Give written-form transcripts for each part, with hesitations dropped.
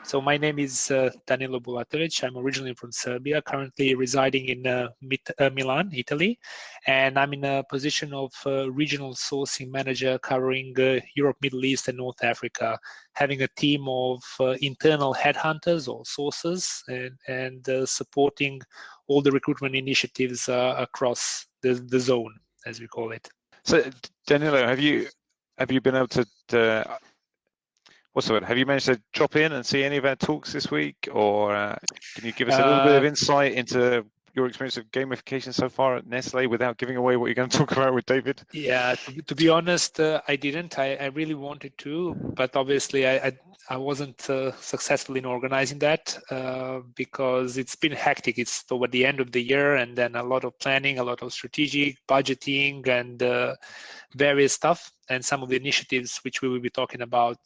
So my name is Danilo Bulatovic. I'm originally from Serbia, currently residing in Milan, Italy, and I'm in a position of regional sourcing manager covering Europe, Middle East, and North Africa, having a team of internal headhunters or sources and supporting all the recruitment initiatives across the zone, as we call it. So Danilo, have you been able to what's the word? Have you managed to drop in and see any of our talks this week, or can you give us a little bit of insight into your experience of gamification so far at Nestlé without giving away what you're going to talk about with David? Yeah, to be honest, I didn't. I really wanted to, but obviously I wasn't successful in organizing that because it's been hectic. It's toward the end of the year, and then a lot of planning, a lot of strategic budgeting, and various stuff, and some of the initiatives which we will be talking about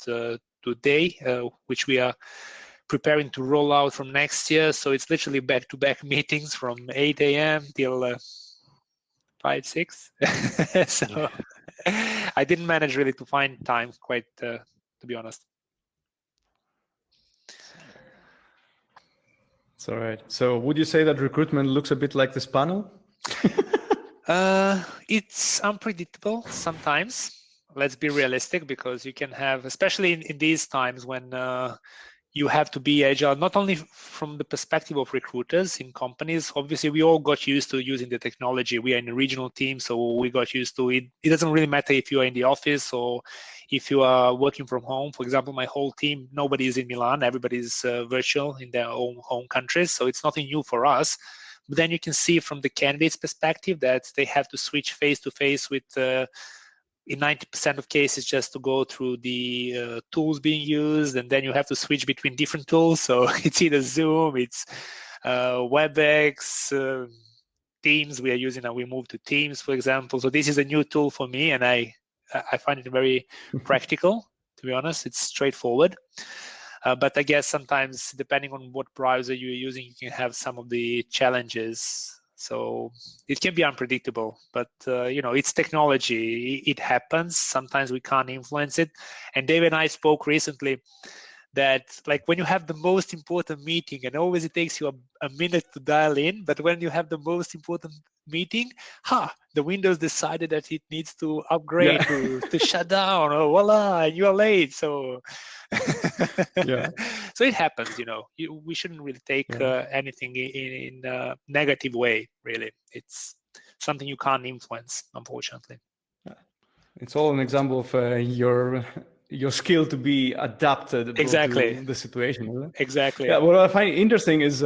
today, which we are preparing to roll out from next year. So it's literally back-to-back meetings from 8 a.m. till 5, 6. So I didn't manage really to find time, quite to be honest. It's all right. So would you say that recruitment looks a bit like this panel? It's unpredictable sometimes. Let's be realistic, because you can have, especially in these times when you have to be agile, not only from the perspective of recruiters in companies. Obviously, we all got used to using the technology. We are in a regional team, so we got used to it. It doesn't really matter if you are in the office or if you are working from home. For example, my whole team, nobody is in Milan. Everybody's virtual in their own home countries, so it's nothing new for us. But then you can see from the candidate's perspective that they have to switch face-to-face with in 90% of cases just to go through the tools being used, and then you have to switch between different tools. So it's either Zoom, it's WebEx, Teams we are using now. We moved to Teams, for example. So this is a new tool for me, and I find it very practical, to be honest. It's straightforward. But I guess sometimes, depending on what browser you're using, you can have some of the challenges. So it can be unpredictable, but it's technology. It happens. Sometimes we can't influence it. And Dave and I spoke recently that, like, when you have the most important meeting, and always it takes you a minute to dial in, but when you have the most important meeting, the Windows decided that it needs to upgrade to shut down, or voila, you are late. So so it happens. We shouldn't really take anything in a negative way, really. It's something you can't influence, unfortunately. It's all an example of your skill to be adapted to the situation. Exactly. Yeah, what I find interesting is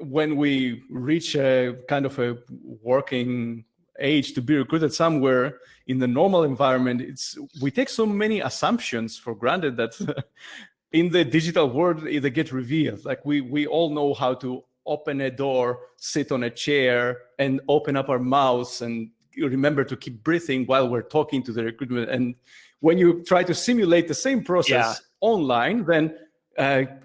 when we reach a kind of a working age to be recruited somewhere in the normal environment, we take so many assumptions for granted that in the digital world they get revealed. Like we all know how to open a door, sit on a chair, and open up our mouths, and remember to keep breathing while we're talking to the recruitment. And when you try to simulate the same process online, then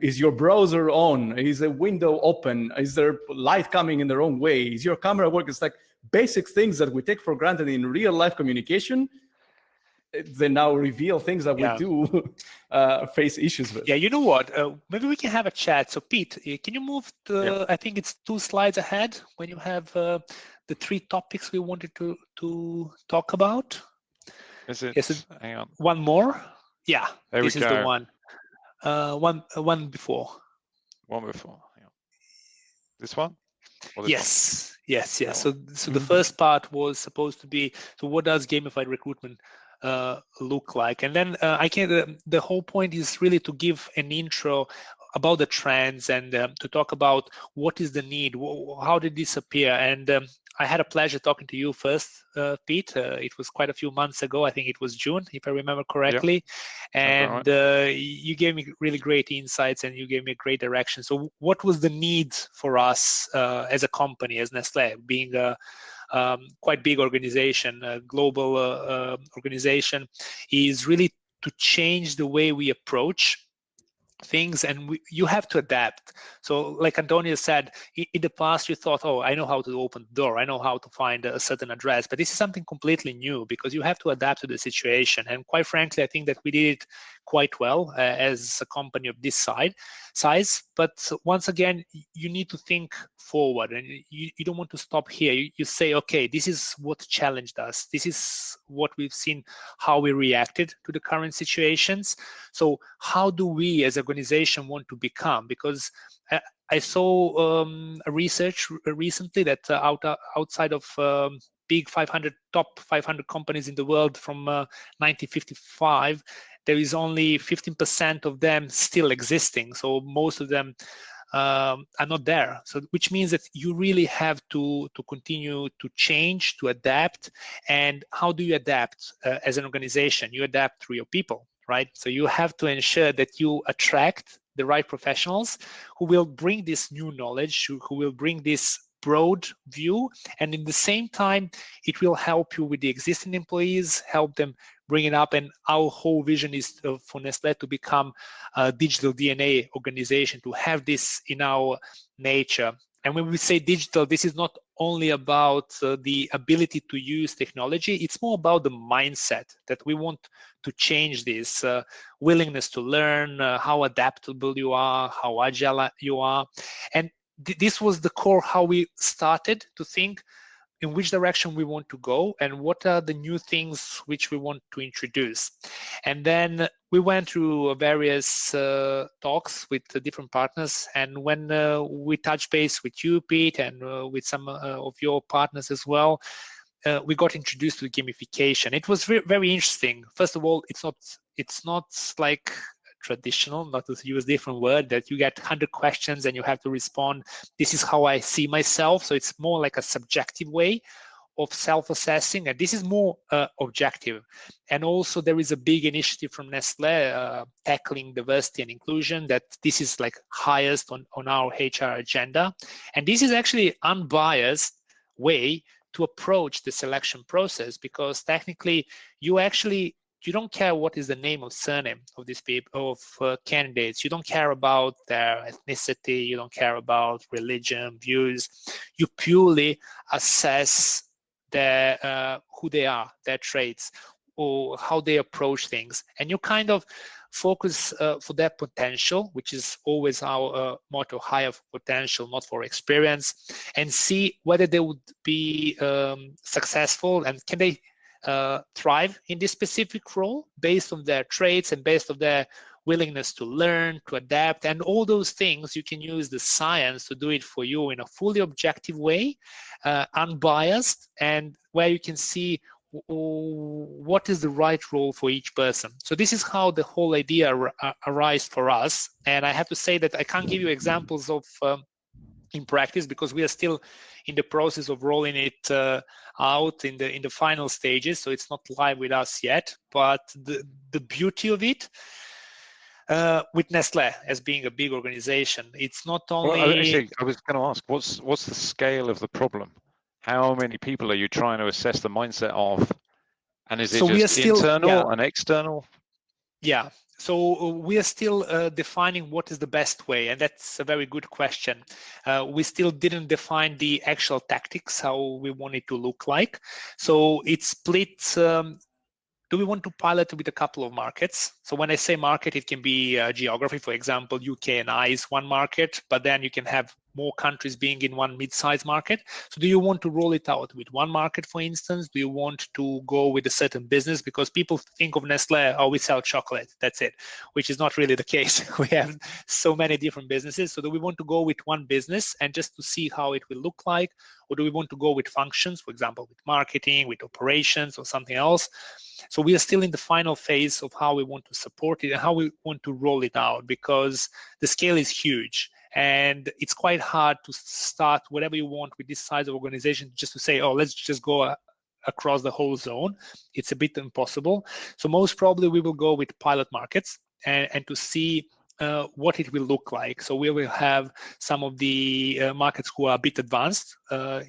is your browser on? Is a window open? Is there light coming in the wrong way? Is your camera working? It's like basic things that we take for granted in real life communication. They now reveal things that we do face issues with. Yeah, you know what? Maybe we can have a chat. So Pete, can you move to, I think it's 2 slides ahead when you have the 3 topics we wanted to talk about? Is it? Yes, hang on. One more? Yeah, there this we is go. the one. One before. One before. Hang on. This one? Yes. That So the first part was supposed to be, so what does gamified recruitment look like? And then the whole point is really to give an intro about the trends and to talk about what is the need, how did this appear. And I had a pleasure talking to you first, Pete. It was quite a few months ago. I think it was June, if I remember correctly. And you gave me really great insights, and you gave me a great direction. So what was the need for us as a company, as Nestlé, being a quite big organization, a global organization, is really to change the way we approach things, and you have to adapt. So like Antonio said, in the past you thought, oh, I know how to open the door, I know how to find a certain address, but this is something completely new because you have to adapt to the situation. And quite frankly, I think that we did it quite well as a company of this size. But once again, you need to think forward, and you don't want to stop here. You say, okay, this is what challenged us, this is what we've seen, how we reacted to the current situations. So how do we as an organization want to become? Because I saw a research recently that outside of big 500, top 500 companies in the world from 1955, there is only 15% of them still existing. So most of them are not there. So which means that you really have to continue to change, to adapt. And how do you adapt as an organization? You adapt through your people, right? So you have to ensure that you attract the right professionals who will bring this new knowledge, who will bring this broad view, and in the same time, it will help you with the existing employees, help them bring it up. And our whole vision is for Nestlè to become a digital DNA organization, to have this in our nature. And when we say digital, this is not only about the ability to use technology, it's more about the mindset that we want to change this willingness to learn, how adaptable you are, how agile you are. And this was the core how we started to think in which direction we want to go and what are the new things which we want to introduce. And then we went through various talks with the different partners. And when we touched base with you, Pete, and with some of your partners as well, we got introduced to gamification. It was very interesting. First of all, it's not like traditional, not to use a different word, that you get 100 questions and you have to respond, this is how I see myself. So it's more like a subjective way of self-assessing, and this is more objective. And also there is a big initiative from Nestlé tackling diversity and inclusion, that this is like highest on our HR agenda. And this is actually unbiased way to approach the selection process, because technically you don't care what is the name or surname of these people, of candidates. You don't care about their ethnicity. You don't care about religion, views. You purely assess who they are, their traits, or how they approach things. And you kind of focus for their potential, which is always our motto, hire for potential, not for experience, and see whether they would be successful and can they thrive in this specific role based on their traits and based on their willingness to learn, to adapt, and all those things. You can use the science to do it for you in a fully objective way, unbiased, and where you can see what is the right role for each person. So this is how the whole idea arises for us. And I have to say that I can't give you examples of in practice, because we are still in the process of rolling it out in the final stages, so it's not live with us yet. But the beauty of it with Nestlé as being a big organization, it's not only. Well, actually, I was going to ask, what's the scale of the problem? How many people are you trying to assess the mindset of, and is it just internal and external? Yeah. So we are still defining what is the best way, and that's a very good question. We still didn't define the actual tactics, how we want it to look like. So it's split. Do we want to pilot with a couple of markets? So when I say market, it can be geography. For example, UK and I is one market, but then you can have more countries being in one mid-sized market. So do you want to roll it out with one market, for instance? Do you want to go with a certain business? Because people think of Nestlé, oh, we sell chocolate, that's it, which is not really the case. We have so many different businesses. So do we want to go with one business and just to see how it will look like? Or do we want to go with functions, for example, with marketing, with operations, or something else? So we are still in the final phase of how we want to support it and how we want to roll it out, because the scale is huge. And it's quite hard to start whatever you want with this size of organization just to say, oh, let's just go across the whole zone. It's a bit impossible. So most probably we will go with pilot markets and to see what it will look like. So we will have some of the markets who are a bit advanced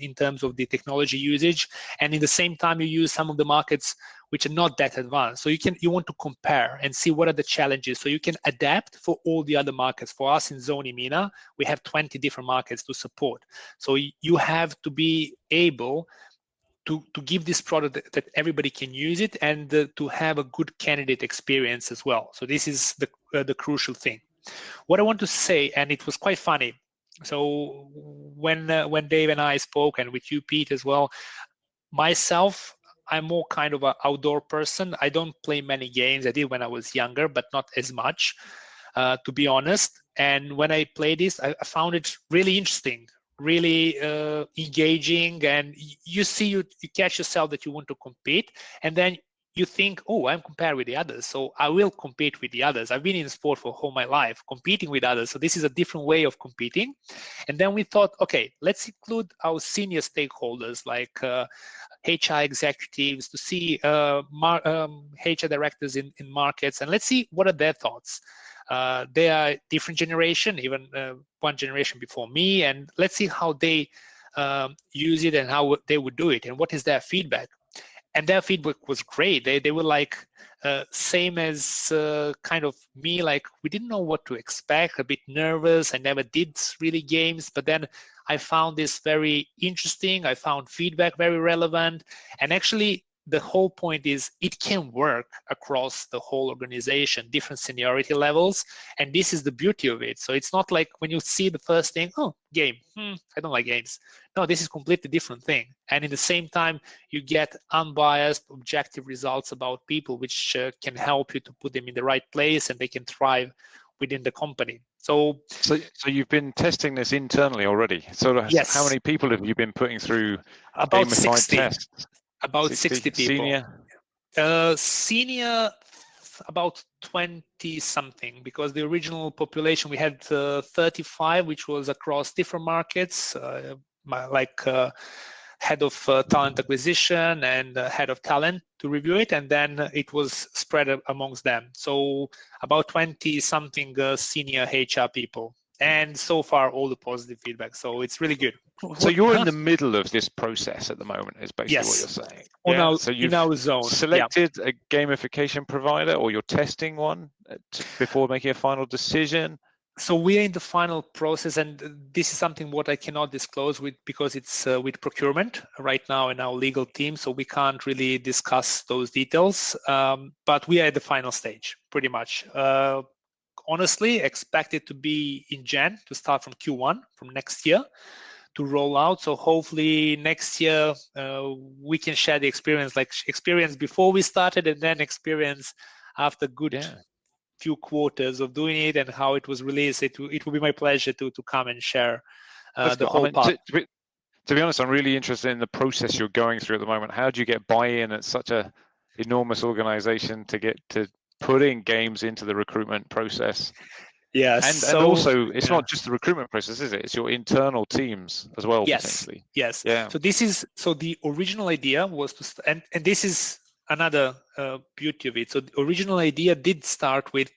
in terms of the technology usage, and in the same time you use some of the markets which are not that advanced. So you want to compare and see what are the challenges, so you can adapt for all the other markets. For us in Zone EMENA, we have 20 different markets to support. So you have to be able to give this product that everybody can use it, and to have a good candidate experience as well. So this is the crucial thing. What I want to say, and it was quite funny. So when Dave and I spoke, and with you, Pete, as well, myself, I'm more kind of an outdoor person. I don't play many games. I did when I was younger, but not as much, to be honest. And when I played this, I found it really interesting, really engaging, and you catch yourself that you want to compete, and then you think, oh, I'm compared with the others, so I will compete with the others. I've been in sport for all my life, competing with others, so this is a different way of competing. And then we thought, okay, let's include our senior stakeholders, like HR executives, to see HR directors in markets, and let's see what are their thoughts. They are different generation, even one generation before me, and let's see how they use it and how they would do it, and what is their feedback. And their feedback was great. They were like same as kind of me, like we didn't know what to expect, a bit nervous. I never did really games, but then I found this very interesting. I found feedback very relevant, and actually the whole point is it can work across the whole organization, different seniority levels, and this is the beauty of it. So it's not like when you see the first thing, oh, game, I don't like games. No, this is completely different thing. And in the same time, you get unbiased, objective results about people, which can help you to put them in the right place, and they can thrive within the company. So you've been testing this internally already. So yes. How many people have you been putting through about gamified 60 tests? About 60 people. Senior, about 20 something, because the original population we had 35, which was across different markets, like head of talent acquisition and head of talent to review it, and then it was spread amongst them. So about 20 something senior HR people, and so far all the positive feedback. So it's really good. So you're in the middle of this process at the moment, is basically what you're saying. So you've in our zone. Selected a gamification provider, or you're testing one before making a final decision. So we are in the final process, and this is something what I cannot disclose because it's with procurement right now in our legal team, so we can't really discuss those details. But we are at the final stage, pretty much. Honestly, expect it to be in Jan, to start from Q1 from next year, to roll out. So hopefully next year we can share the experience, like experience before we started, and then experience after good few quarters of doing it, and how it was released. It will be my pleasure to come and share the whole part. To be honest, I'm really interested in the process you're going through at the moment. How do you get buy-in at such a enormous organization to get to putting games into the recruitment process? Yes, and also it's not just the recruitment process, is it? It's your internal teams as well, potentially. Yes. Yeah. So the original idea was to, and this is another beauty of it. So the original idea did start with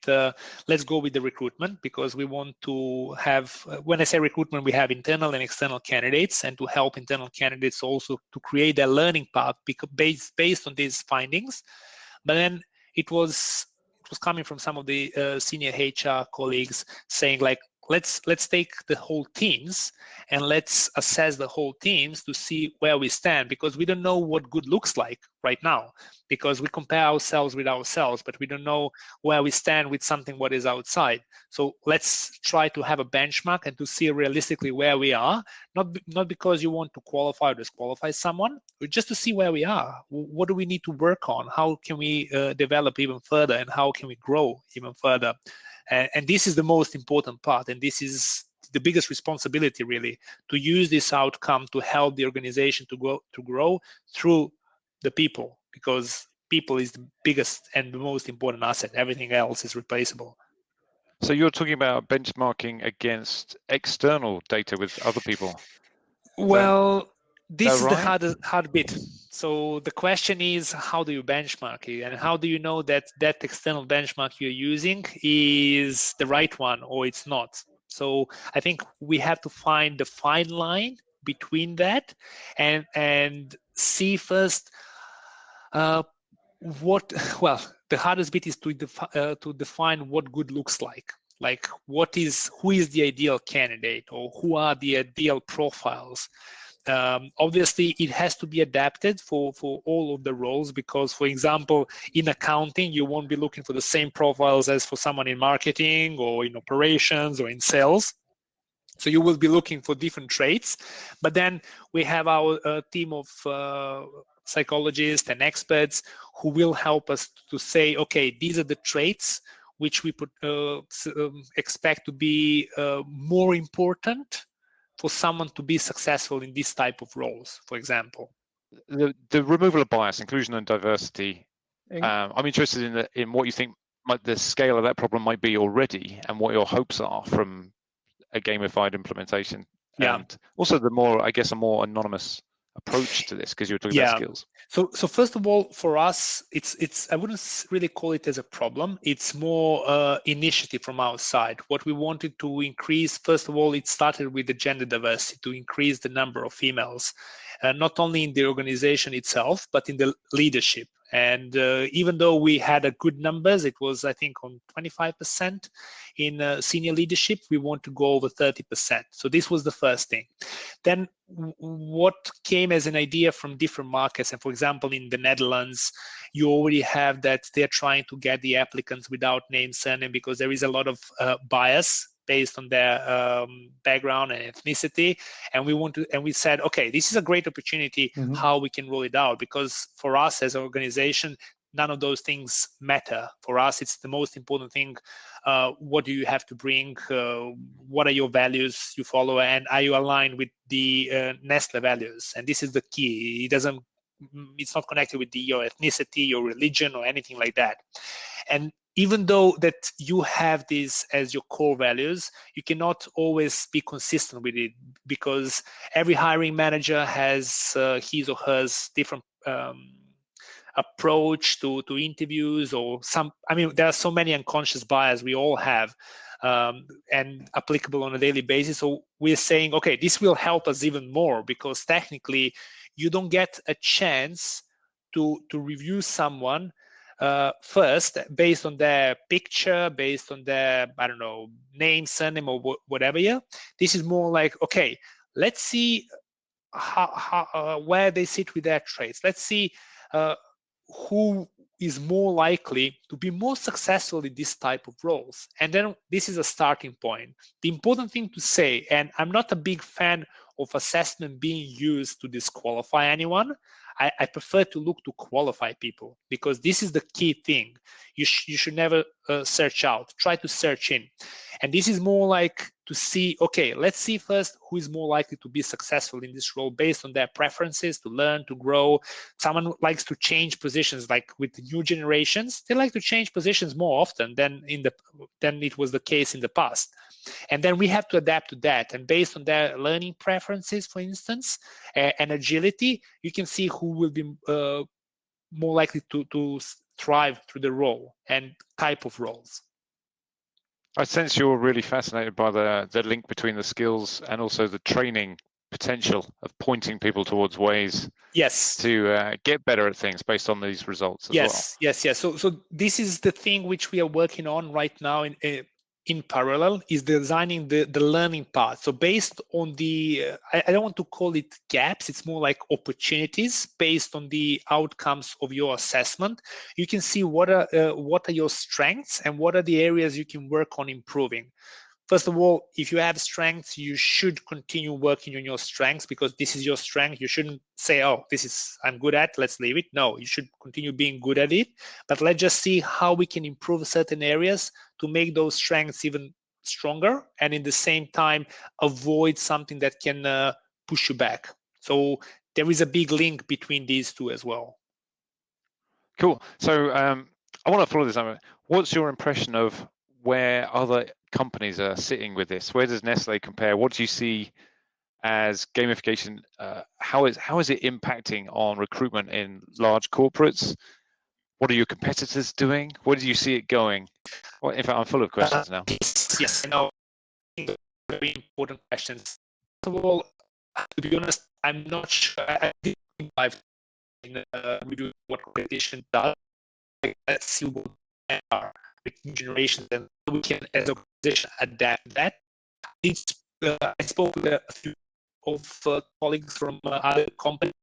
let's go with the recruitment, because we want to have, when I say recruitment, we have internal and external candidates, and to help internal candidates also to create their learning path based on these findings. But then it was coming from some of the senior HR colleagues saying, like, let's take the whole teams and let's assess the whole teams to see where we stand, because we don't know what good looks like right now, because we compare ourselves with ourselves, but we don't know where we stand with something what is outside. So let's try to have a benchmark and to see realistically where we are, not because you want to qualify or disqualify someone, but just to see where we are. What do we need to work on? How can we develop even further, and how can we grow even further? And this is the most important part, and this is the biggest responsibility, really, to use this outcome to help the organization to grow through the people, because people is the biggest and the most important asset. Everything else is replaceable. So you're talking about benchmarking against external data with other people? Well, This is the right? hard bit. So the question is, how do you benchmark it, and how do you know that that external benchmark you're using is the right one or it's not? So I think we have to find the fine line between that, and see first what. Well, the hardest bit is to define what good looks like. Like who is the ideal candidate, or who are the ideal profiles. Obviously, it has to be adapted for all of the roles, because, for example, in accounting, you won't be looking for the same profiles as for someone in marketing or in operations or in sales. So you will be looking for different traits. But then we have our team of psychologists and experts who will help us to say, okay, these are the traits which we expect to be more important for someone to be successful in this type of roles, for example. The removal of bias, inclusion and diversity. I'm interested in what you think the scale of that problem might be already, and what your hopes are from a gamified implementation. Yeah. And also a more anonymous approach to this, because you were talking about skills. So first of all, for us, it's I wouldn't really call it as a problem. It's more initiative from our side. What we wanted to increase, first of all, it started with the gender diversity, to increase the number of females, not only in the organization itself, but in the leadership. And even though we had a good numbers, it was, I think, on 25% in senior leadership, we want to go over 30%. So this was the first thing. Then what came as an idea from different markets, and for example, in the Netherlands, you already have that they're trying to get the applicants without name, surname, because there is a lot of bias based on their background and ethnicity. And we said, okay, this is a great opportunity, how we can roll it out, because for us as an organization, none of those things matter. For us, it's the most important thing. What do you have to bring? What are your values you follow? And are you aligned with the Nestlè values? And this is the key. It's not connected with your ethnicity, your religion, or anything like that. And even though that you have these as your core values, you cannot always be consistent with it, because every hiring manager has his or hers different approach to interviews, or there are so many unconscious bias we all have, and applicable on a daily basis. So we're saying, okay, this will help us even more, because technically you don't get a chance to review someone first based on their picture, based on their, I don't know, name, surname, or whatever. Yeah, this is more like, okay, let's see how where they sit with their traits. Let's see who is more likely to be more successful in this type of roles. And then this is a starting point. The important thing to say, and I'm not a big fan of assessment being used to disqualify anyone. I prefer to look to qualify people, because this is the key thing. You should never search out. Try to search in. And this is more like to see, okay, let's see first who is more likely to be successful in this role based on their preferences, to learn, to grow. Someone likes to change positions, like with the new generations, they like to change positions more often than it was the case in the past. And then we have to adapt to that. And based on their learning preferences, for instance, and agility, you can see who will be more likely to thrive through the role and type of roles. I sense you're really fascinated by the link between the skills and also the training potential of pointing people towards ways to get better at things based on these results as well. Yes. So this is the thing which we are working on right now in parallel, is designing the learning path. So based on the, I don't want to call it gaps, it's more like opportunities based on the outcomes of your assessment. You can see what are your strengths and what are the areas you can work on improving. First of all, if you have strengths, you should continue working on your strengths, because this is your strength. You shouldn't say, oh, I'm good at, let's leave it. No, you should continue being good at it. But let's just see how we can improve certain areas to make those strengths even stronger, and in the same time, avoid something that can push you back. So there is a big link between these two as well. Cool. So I want to follow this up. What's your impression of where other companies are sitting with this? Where does Nestlé compare? What do you see as gamification, how is it impacting on recruitment in large corporates? What are your competitors doing? Where do you see it going? Well, in fact, I'm full of questions now. Yes, I know. Very important questions. First of all, to be honest, I'm not sure. I didn't dive in review what competition does. Let's see what they are with new generations, and we can, as an organization, adapt that. I spoke with a few of colleagues from other companies.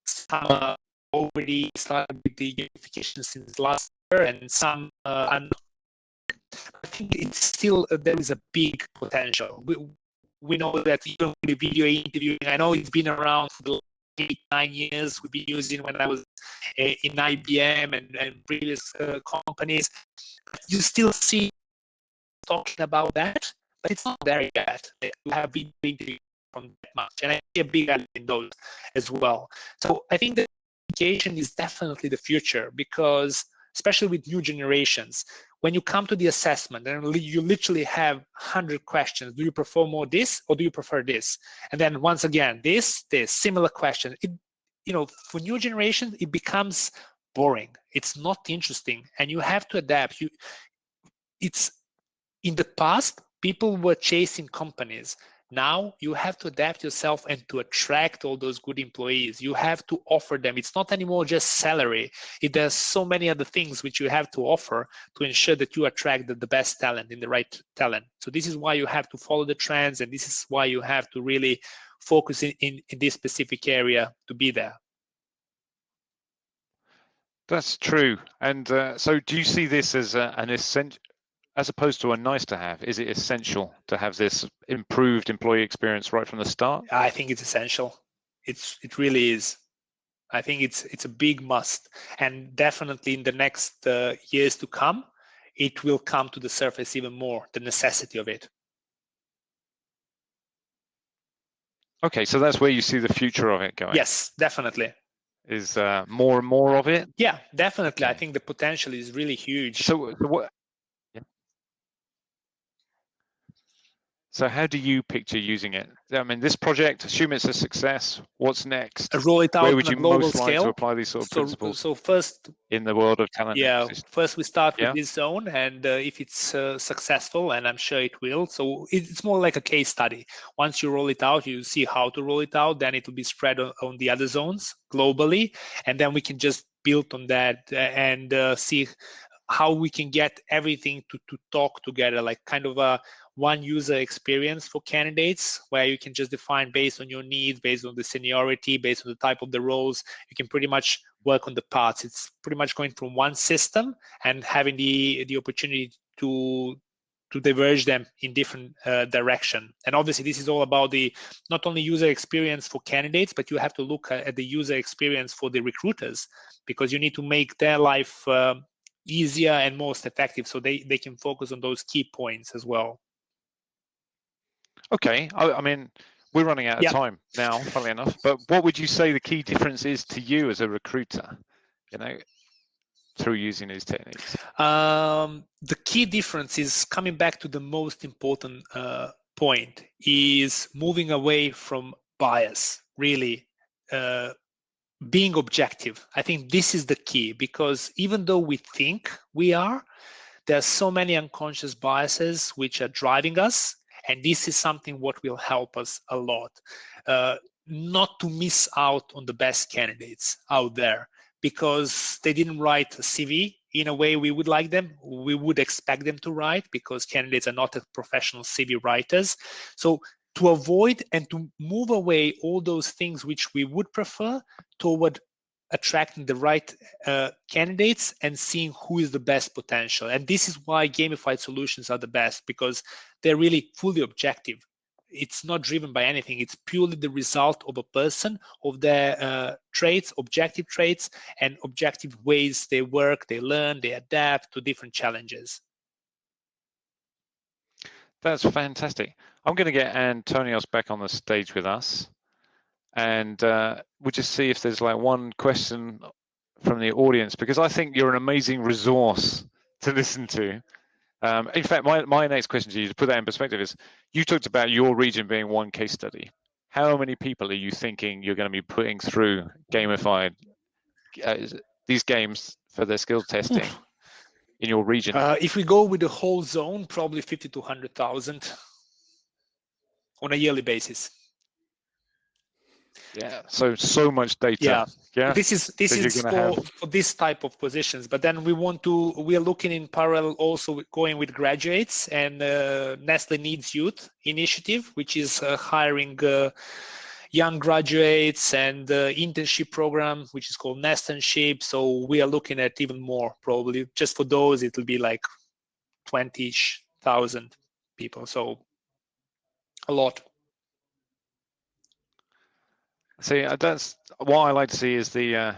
Some already started with the gamification since last year, and some I think it's still there is a big potential. We know that even with the video interviewing, I know it's been around for the 8-9 years. We've been using when I was in IBM and previous companies. You still see talking about that, but it's not there yet. We have video interviewing from that much, and I see a big add in those as well. So I think that education is definitely the future, because especially with new generations, when you come to the assessment and you literally have 100 questions, do you prefer more this or do you prefer this? And then once again, this similar question. For new generations, it becomes boring. It's not interesting, and you have to adapt. It's in the past, people were chasing companies. Now you have to adapt yourself, and to attract all those good employees, you have to offer them. It's not anymore just salary. There's so many other things which you have to offer to ensure that you attract the best talent and the right talent. So this is why you have to follow the trends, and this is why you have to really focus in this specific area to be there. That's true. And so do you see this as an essential, as opposed to a nice to have? Is it essential to have this improved employee experience right from the start? I think it's essential. It really is. I think it's a big must, and definitely in the next years to come, it will come to the surface even more, the necessity of it. Okay, so that's where you see the future of it going. Yes, definitely. Is more and more of it? Yeah, definitely. Okay. I think the potential is really huge. So what? So how do you picture using it? I mean, this project, assume it's a success. What's next? Roll it out Where would on a you global most like scale. to apply these sort of principles So first, in the world of talent? yeah, first we start with Yeah. this zone, and if it's successful, and I'm sure it will, so it's more like a case study. Once you roll it out, you see how to roll it out, then it will be spread on the other zones globally, and then we can just build on that and see how we can get everything to talk together, like kind of a one user experience for candidates, where you can just define based on your needs, based on the seniority, based on the type of the roles. You can pretty much work on the parts. It's pretty much going from one system and having the opportunity to diverge them in different direction. And obviously this is all about the not only user experience for candidates, but you have to look at the user experience for the recruiters, because you need to make their life easier and most effective, so they can focus on those key points as well. Okay, I mean, we're running out of time now, funnily enough, but what would you say the key difference is to you as a recruiter, through using these techniques? The key difference is, coming back to the most important point, is moving away from bias, really being objective. I think this is the key, because even though we think we are, there are so many unconscious biases which are driving us, and this is something what will help us a lot, not to miss out on the best candidates out there, because they didn't write a CV in a way we would like them, we would expect them to write, because candidates are not professional CV writers. So to avoid and to move away all those things which we would prefer, toward attracting the right candidates and seeing who is the best potential. And this is why gamified solutions are the best, because they're really fully objective. It's not driven by anything. It's purely the result of a person, of their traits, objective traits, and objective ways they work, they learn, they adapt to different challenges. That's fantastic. I'm going to get Antonios back on the stage with us, and we'll just see if there's like one question from the audience, because I think you're an amazing resource to listen to. In fact, my next question to you, to put that in perspective, is you talked about your region being one case study. How many people are you thinking you're going to be putting through gamified these games for their skills testing in your region? If we go with the whole zone, probably 50 to 100,000 on a yearly basis. Yeah, so much data. Yeah. This is for this type of positions, but then we are looking in parallel also going with graduates, and Nestlé Needs Youth initiative, which is hiring young graduates, and internship program, which is called Nesternship. So we are looking at even more, probably just for those, it will be like 20,000 people. So a lot. See, that's what I like to see is the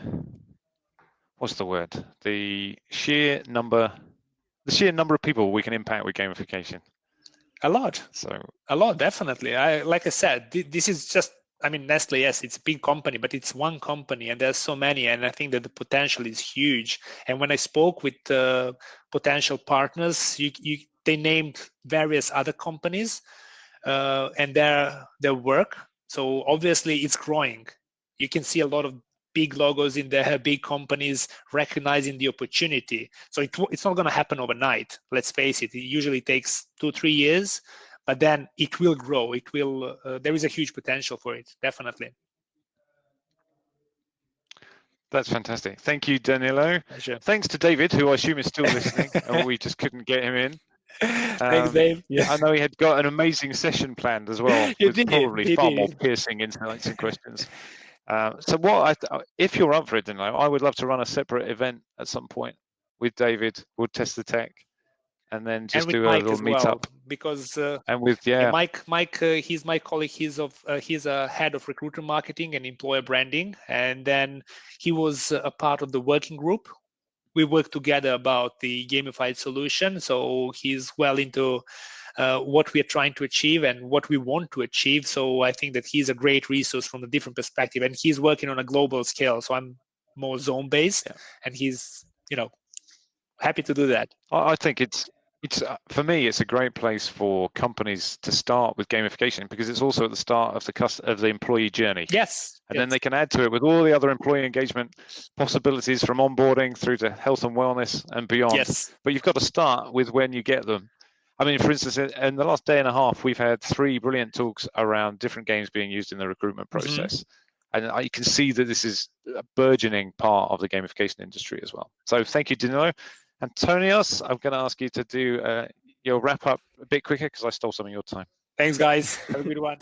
what's the word? The sheer number of people we can impact with gamification. A lot. So a lot, definitely. Like I said, this is just. I mean, Nestlé, yes, it's a big company, but it's one company, and there's so many, and I think that the potential is huge. And when I spoke with potential partners, they named various other companies and their work. So obviously, it's growing. You can see a lot of big logos in there, big companies recognizing the opportunity. So it's not going to happen overnight. Let's face it. It usually takes 2-3 years. But then it will grow. It will. There is a huge potential for it, definitely. That's fantastic. Thank you, Danilo. Pleasure. Thanks to David, who I assume is still listening, and we just couldn't get him in. Thanks, Dave. Yeah. I know he had got an amazing session planned as well, with probably far more piercing insights and questions. So if you're up for it, Danilo, I would love to run a separate event at some point with David. We'll test the tech. And then just do a little meetup, because and with Mike, he's my colleague. He's a head of recruiter marketing and employer branding, and then he was a part of the working group. We worked together about the gamified solution, so he's well into what we are trying to achieve and what we want to achieve. So I think that he's a great resource from a different perspective, and he's working on a global scale. So I'm more zone based, and he's happy to do that. I think it's for me, it's a great place for companies to start with gamification, because it's also at the start of the employee journey. Yes. And then they can add to it with all the other employee engagement possibilities, from onboarding through to health and wellness and beyond. Yes. But you've got to start with when you get them. I mean, for instance, in the last day and a half, we've had 3 brilliant talks around different games being used in the recruitment process. And you can see that this is a burgeoning part of the gamification industry as well. So thank you, Danilo. Antonios, I'm going to ask you to do your wrap up a bit quicker, because I stole some of your time. Thanks, guys. Have a good one.